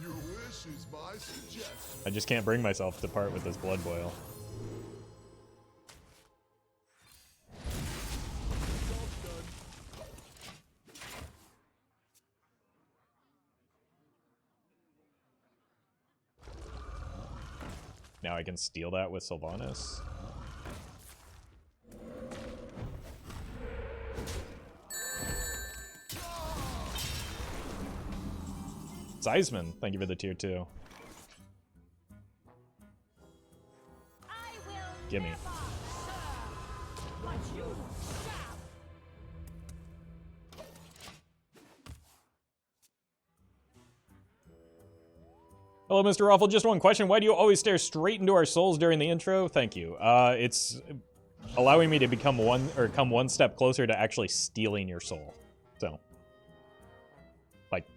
Your wish is my suggestion. I just can't bring myself to part with this Blood Boil. Now I can steal that with Sylvanas. Seisman, thank you for the tier 2. Gimme. Hello, Mr. Roffle. Just one question. Why do you always stare straight into our souls during the intro? Thank you. It's allowing me to become come one step closer to actually stealing your soul. So, like,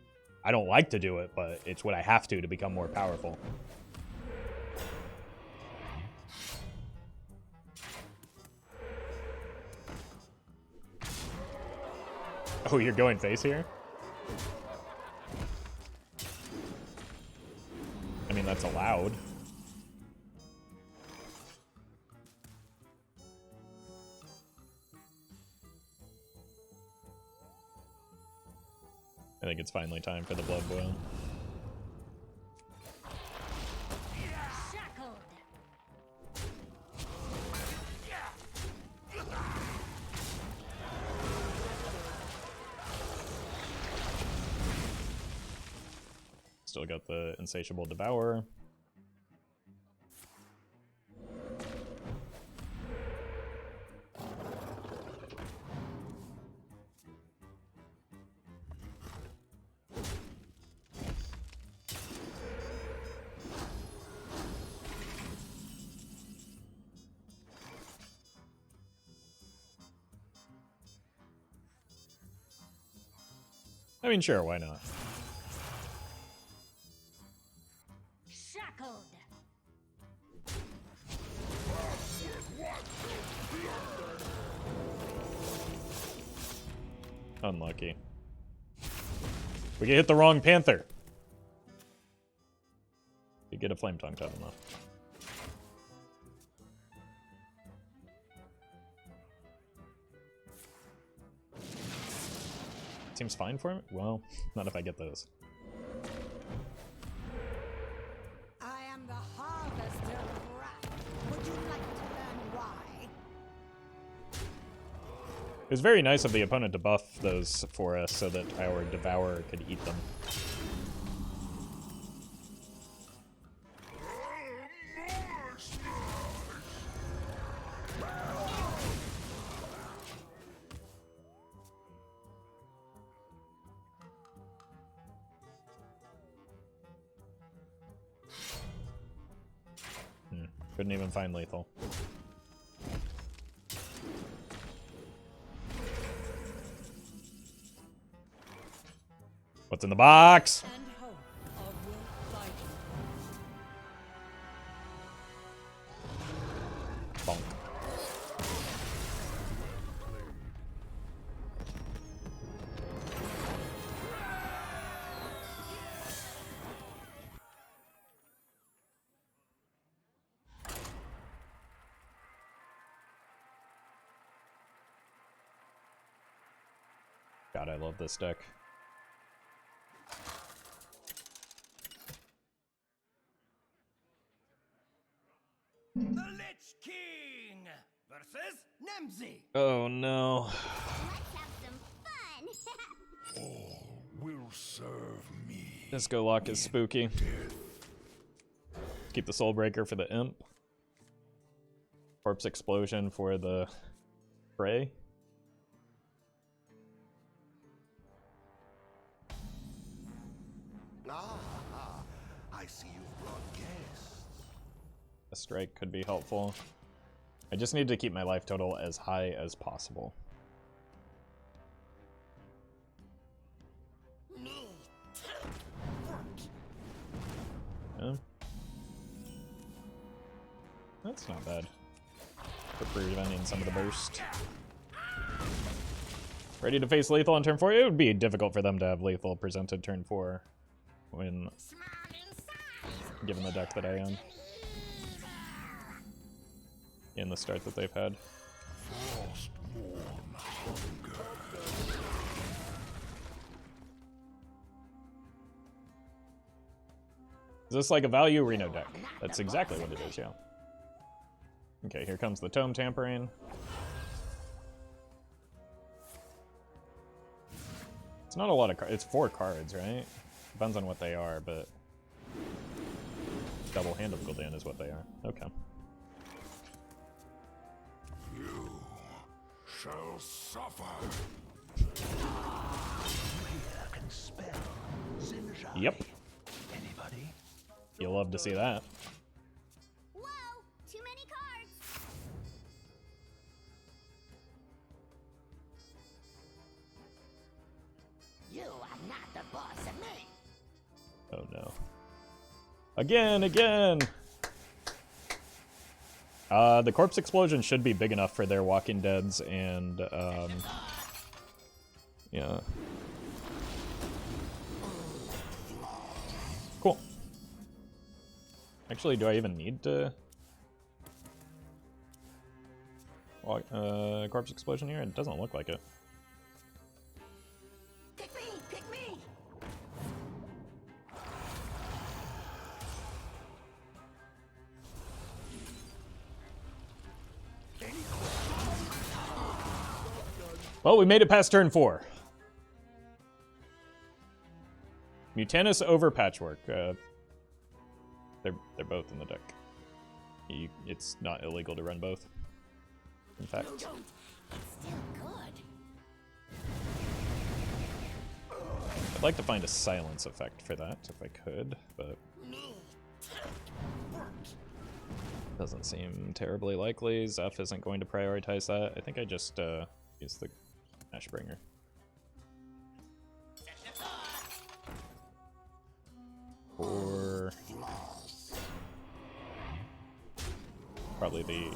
I don't like to do it, but it's what I have to become more powerful. Oh, you're going face here? I mean, that's allowed. I think it's finally time for the Blood Boil. Still got the Insatiable Devourer. I mean, sure, why not? Shackled. Unlucky. We can hit the wrong panther. You get a flame tongue totem though. Seems fine for him? Well, not if I get those. I am the harvester of wrath. Would you like to learn why? It was very nice of the opponent to buff those for us so that our Devourer could eat them. Couldn't even find lethal. What's in the box? And hope of your fighting. Bonk. God, I love this deck. The Lich King versus Nemzi. Oh no. Let's have some fun. All will serve me. This go lock is spooky. Keep the Soulbreaker for the imp. Corpse Explosion for the prey. I see you've brought guests. A strike could be helpful. I just need to keep my life total as high as possible. Yeah. That's not bad. For preventing some of the burst. Ready to face lethal on turn 4? It would be difficult for them to have lethal presented turn 4 when given the deck that I am. In the start that they've had. Is this like a value Reno deck? That's exactly what it is, yeah. Okay, here comes the Tome Tampering. It's not a lot of cards. It's 4 cards, right? Depends on what they are, but Double Hand of Gul'dan is what they are. Okay. You shall suffer. Yep. You'll love to see that. Whoa, too many cards. You are not the boss of me. Oh no. Again! The Corpse Explosion should be big enough for their Walking Deads and, yeah. Cool. Actually, do I even need to... Corpse Explosion here? It doesn't look like it. Pick me, pick me. Well, we made it past turn 4. Mutanus over Patchwork. They're both in the deck. It's not illegal to run both. In fact. It's still good. I'd like to find a silence effect for that if I could, but doesn't seem terribly likely. Zeph isn't going to prioritize that. I think I just use the Ashbringer. Probably the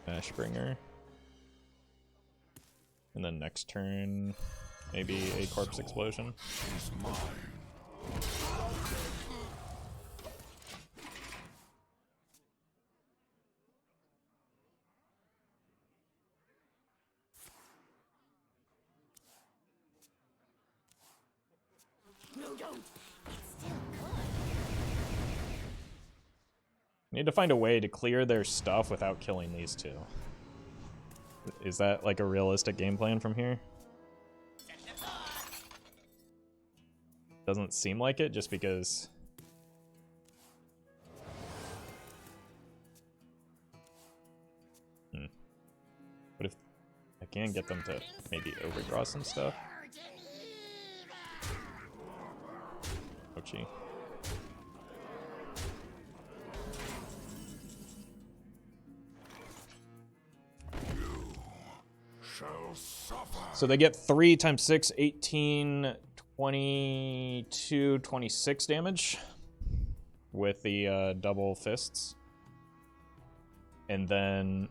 Ashbringer. And then next turn, maybe a Corpse Explosion. No, don't. It's still good. Need to find a way to clear their stuff without killing these two. Is that like a realistic game plan from here? Doesn't seem like it, just because... What if I can get them to maybe overdraw some stuff? Ouchie. So they get 3 times 6, 18, 22, 26 damage with the double fists. And then,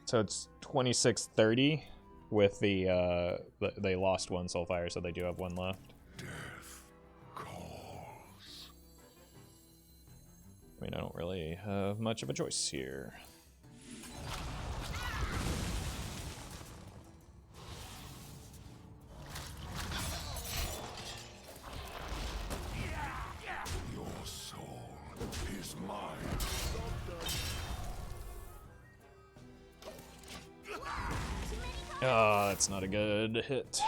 so it's 26, 30 with the, they lost one Soulfire, so they do have one left. Death calls. I mean, I don't really have much of a choice here. Oh, that's not a good hit.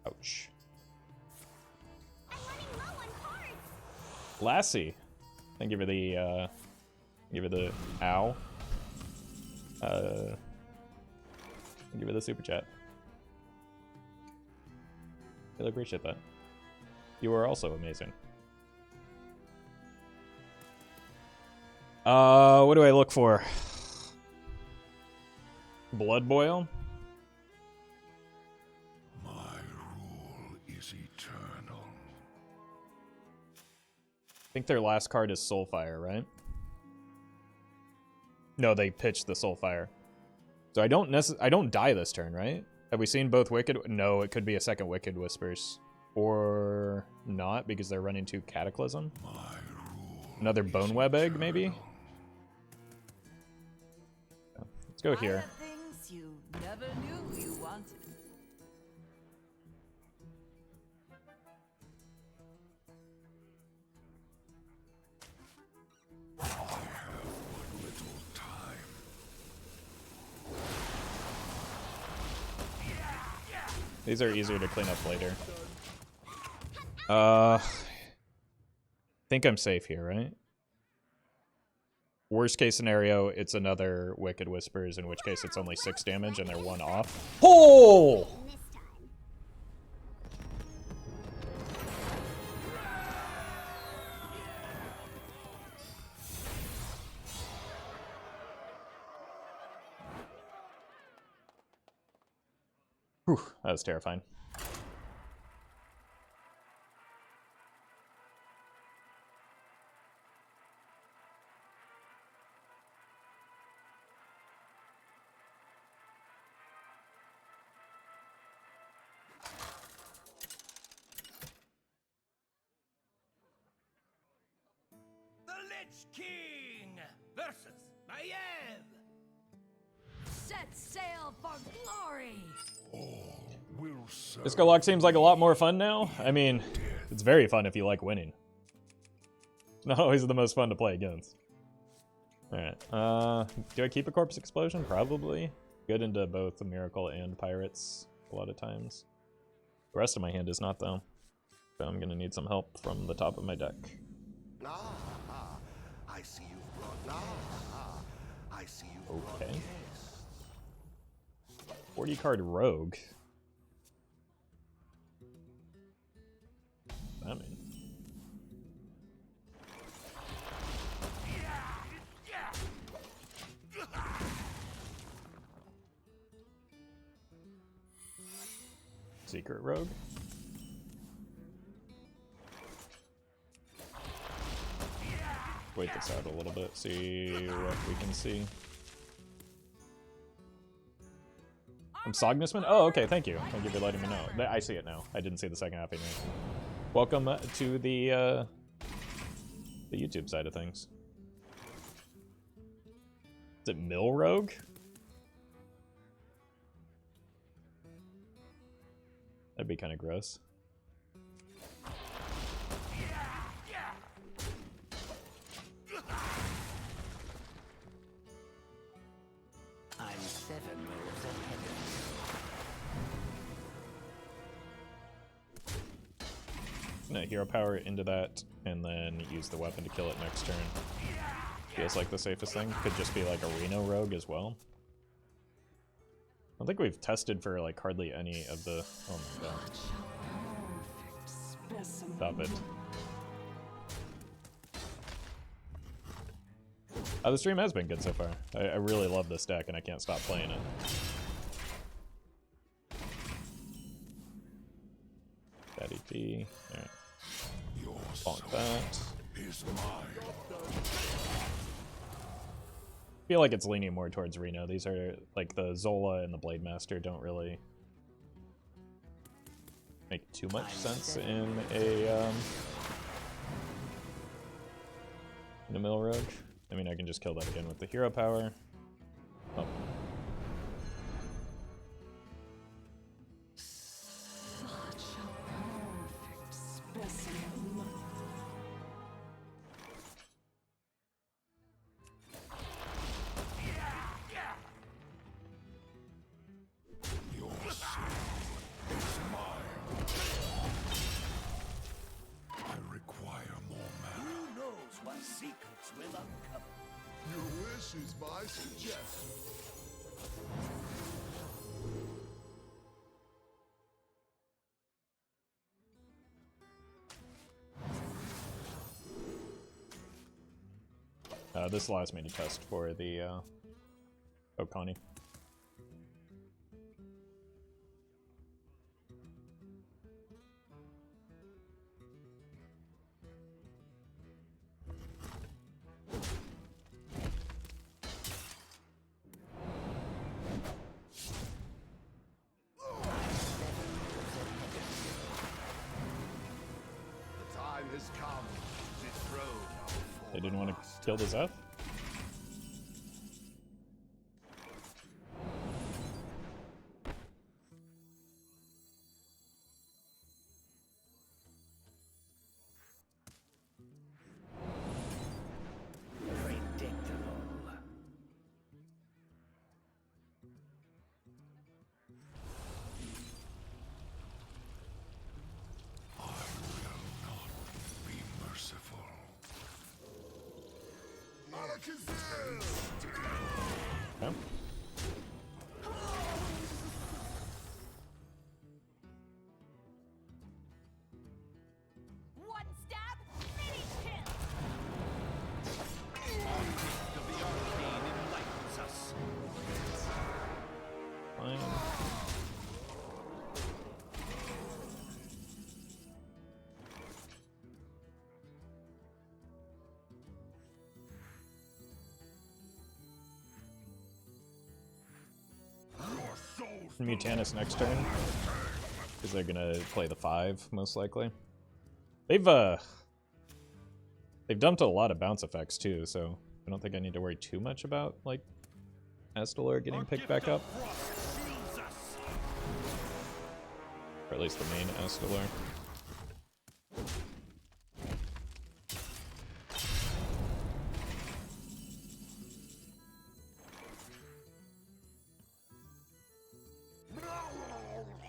Ouch. Lassie. I give her the ow. Give her the super chat. Really appreciate that. You are also amazing. What do I look for? Blood boil? My rule is eternal. I think their last card is Soulfire, right? No, they pitched the Soulfire. So I don't die this turn, right? Have we seen both Wicked? No, it could be a second Wicked Whispers. Or not, because they're running 2 Cataclysm. Another Bone Web Egg, maybe? Let's go here. Things you never knew you wanted. These are easier to clean up later. Think I'm safe here, right? Worst case scenario, it's another Wicked Whispers, in which case it's only 6 damage and they're 1 off. Oh! Whew, that was terrifying. The Lich King versus Maiev. Set sail for glory. Disco Lock seems like a lot more fun now. I mean, it's very fun if you like winning. It's not always the most fun to play against. Alright, do I keep a Corpse Explosion? Probably. Good into both the Miracle and Pirates a lot of times. The rest of my hand is not, though. So I'm gonna need some help from the top of my deck. I see you brought. I see you. Okay. 40 card Rogue. Secret Rogue. Wait this out a little bit, see what we can see. I'm Sognusman? Oh, okay, thank you. Thank you for letting me know. I see it now. I didn't see the second half. Welcome to the YouTube side of things. Is it Mill Rogue? That'd be kind of gross. I'm 7 moves ahead of I'm gonna hero power into that and then use the weapon to kill it next turn. Feels like the safest thing. Could just be like a Reno Rogue as well. I don't think we've tested for like hardly any of the. Oh my god. Stop it. The stream has been good so far. I really love this deck and I can't stop playing it. Daddy D. Alright. Bonk that. I feel like it's leaning more towards Reno. These are like the Zola and the Blademaster don't really make too much sense in a Mill Rogue. I mean, I can just kill that again with the hero power. Oh. Is my suggestion. This allows me to test for the Okani. They didn't want to kill the Zeph? Okay. One stab, mini kill. Fine. Mutanus next turn, because they're gonna play the 5 most likely. They've dumped a lot of bounce effects too, so I don't think I need to worry too much about like Astalor getting picked back up, or at least the main Astalor.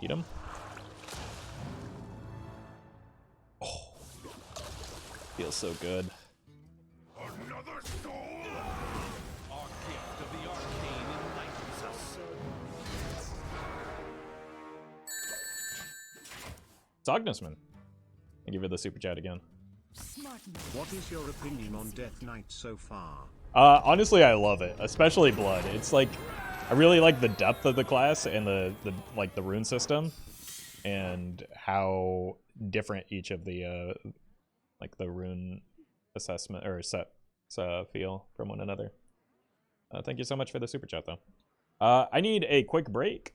Eat him. Oh, feels so good. Another soul. Our gift of the arcane enlightens us. Sognusman. I'll give you the super chat again. What is your opinion on Death Knight so far? Honestly, I love it, especially Blood. It's like I really like the depth of the class and the rune system. and how different each of the like the rune assessment or sets feel from one another. Thank you so much for the super chat though. I need a quick break.